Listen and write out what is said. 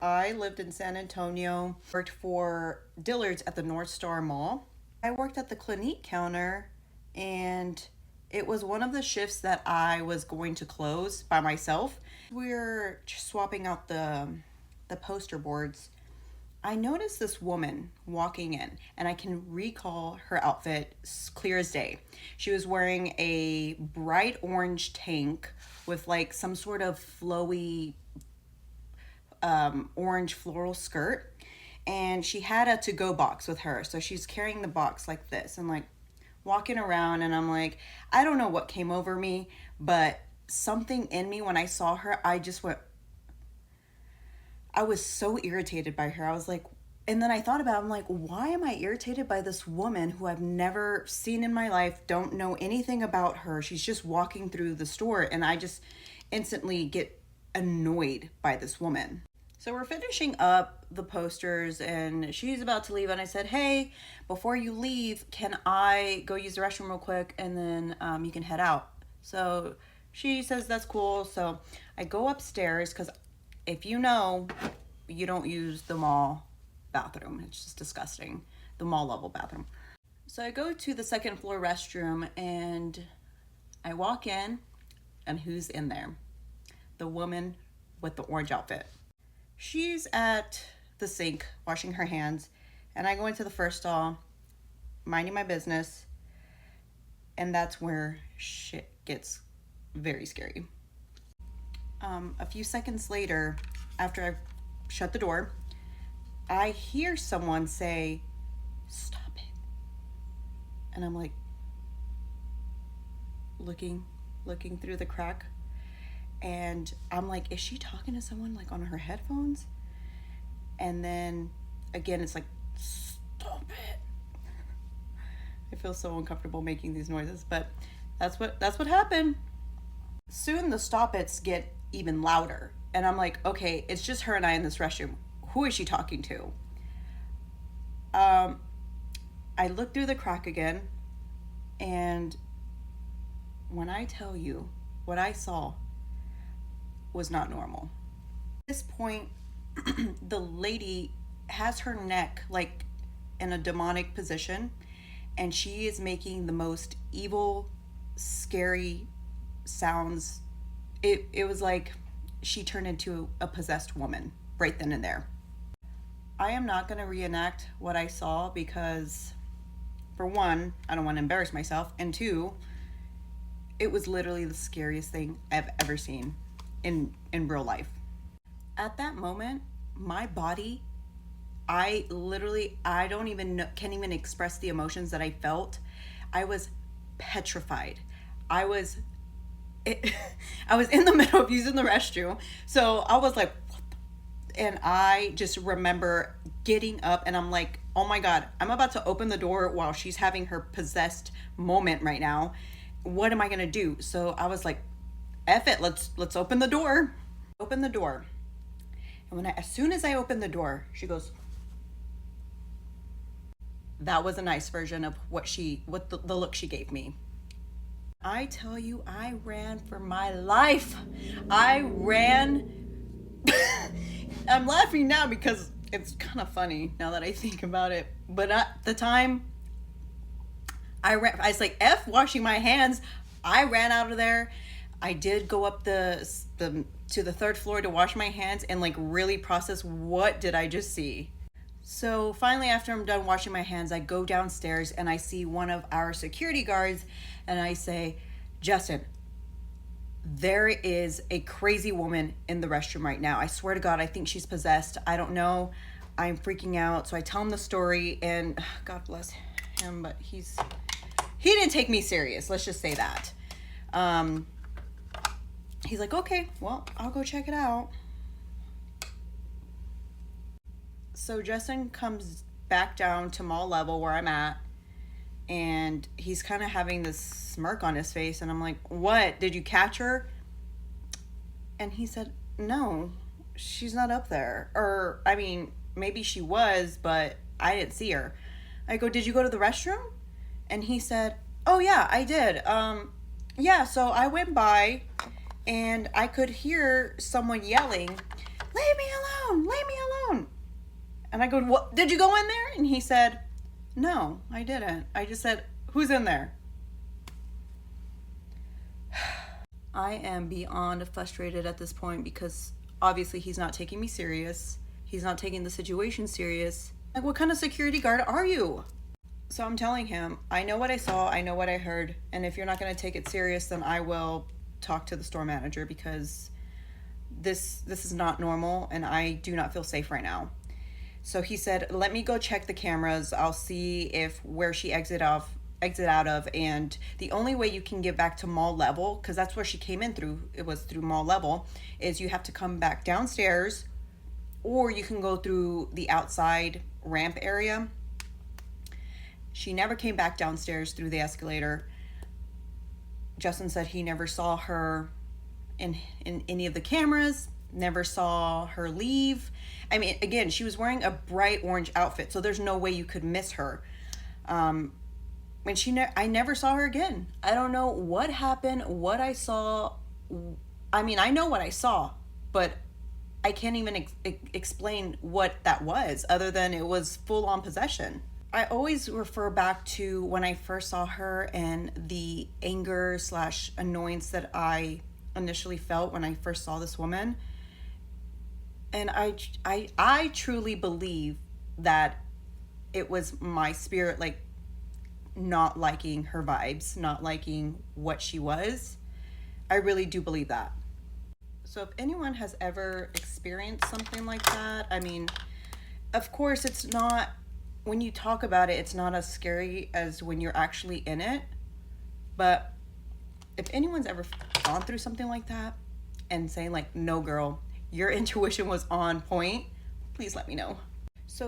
I lived in San Antonio, worked for Dillard's at the Northstar Mall. I worked at the Clinique counter, and it was one of the shifts that I was going to close by myself. We were swapping out the poster boards. I noticed this woman walking in, and I can recall her outfit clear as day. She was wearing a bright orange tank with like some sort of flowy orange floral skirt, and she had a to-go box with her. So she's carrying the box like this and like walking around, and I'm like, I don't know what came over me, but something in me when I saw her, I was so irritated by her. I was like, and then I thought about it, I'm like, why am I irritated by this woman who I've never seen in my life, don't know anything about her. She's just walking through the store, and I just instantly get annoyed by this woman. So we're finishing up the posters, and she's about to leave, and I said, hey, before you leave, can I go use the restroom real quick, and then you can head out. So she says that's cool. So I go upstairs because if you know, you don't use the mall bathroom. It's just disgusting, the mall level bathroom. So I go to the second floor restroom, and I walk in, and who's in there? The woman with the orange outfit. She's at the sink washing her hands, and I go into the first stall, minding my business, and that's where shit gets very scary. A few seconds later, after I shut the door, I hear someone say, "Stop it." And I'm like looking through the crack, and I'm like, is she talking to someone like on her headphones? And then again, it's like, stop it. I feel so uncomfortable making these noises, but that's what happened. Soon the stop its get even louder, and I'm like, okay, it's just her and I in this restroom. Who is she talking to? I look through the crack again, and when I tell you what I saw was not normal. At this point, the lady has her neck like in a demonic position, and she is making the most evil, scary sounds. It was like she turned into a possessed woman right then and there. I am not going to reenact what I saw because, for one, I don't want to embarrass myself, and two, it was literally the scariest thing I've ever seen in real life. At that moment, my body, I don't even know, can't even express the emotions that I felt. I was petrified. I was it, I was in the middle of using the restroom, so I was like, what the? And I just remember getting up, and I'm like, oh my god, I'm about to open the door while she's having her possessed moment right now. What am I gonna do? So I was like, F it, let's open the door. Open the door. And as soon as I opened the door, she goes, that was a nice version of what the look she gave me. I tell you, I ran for my life. I ran. I'm laughing now because it's kind of funny now that I think about it. But at the time, I ran. I was like, F washing my hands. I ran out of there. I did go up the to the third floor to wash my hands and like really process what did I just see. So finally, after I'm done washing my hands, I go downstairs and I see one of our security guards, and I say, Justin, there is a crazy woman in the restroom right now. I swear to God, I think she's possessed. I don't know. I'm freaking out. So I tell him the story, and God bless him, but he didn't take me serious. Let's just say that. He's like, okay, well, I'll go check it out. So Justin comes back down to mall level where I'm at, and he's kind of having this smirk on his face, and I'm like, what? Did you catch her? And he said, no, she's not up there. Or, I mean, maybe she was, but I didn't see her. I go, did you go to the restroom? And he said, oh yeah, I did. Yeah, so I went by, and I could hear someone yelling, leave me alone, leave me alone. And I go, what, did you go in there? And he said, no, I didn't. I just said, who's in there? I am beyond frustrated at this point because obviously he's not taking me serious. He's not taking the situation serious. Like, what kind of security guard are you? So I'm telling him, I know what I saw, I know what I heard, and if you're not going to take it serious, then I will talk to the store manager because this is not normal and I do not feel safe right now. So he said, let me go check the cameras. I'll see if where she exit out of, and the only way you can get back to mall level, because that's where she came in through, it was through mall level, is you have to come back downstairs, or you can go through the outside ramp area. She never came back downstairs through the escalator. Justin said he never saw her in any of the cameras, never saw her leave. I mean, again, she was wearing a bright orange outfit, so there's no way you could miss her. And I never saw her again. I don't know what happened, what I saw. I mean, I know what I saw, but I can't even explain what that was, other than it was full-on possession. I always refer back to when I first saw her and the anger / annoyance that I initially felt when I first saw this woman. And I truly believe that it was my spirit, like, not liking her vibes, not liking what she was. I really do believe that. So if anyone has ever experienced something like that, I mean, of course it's not, when you talk about it, it's not as scary as when you're actually in it. But if anyone's ever gone through something like that and saying like, no girl, your intuition was on point, please let me know.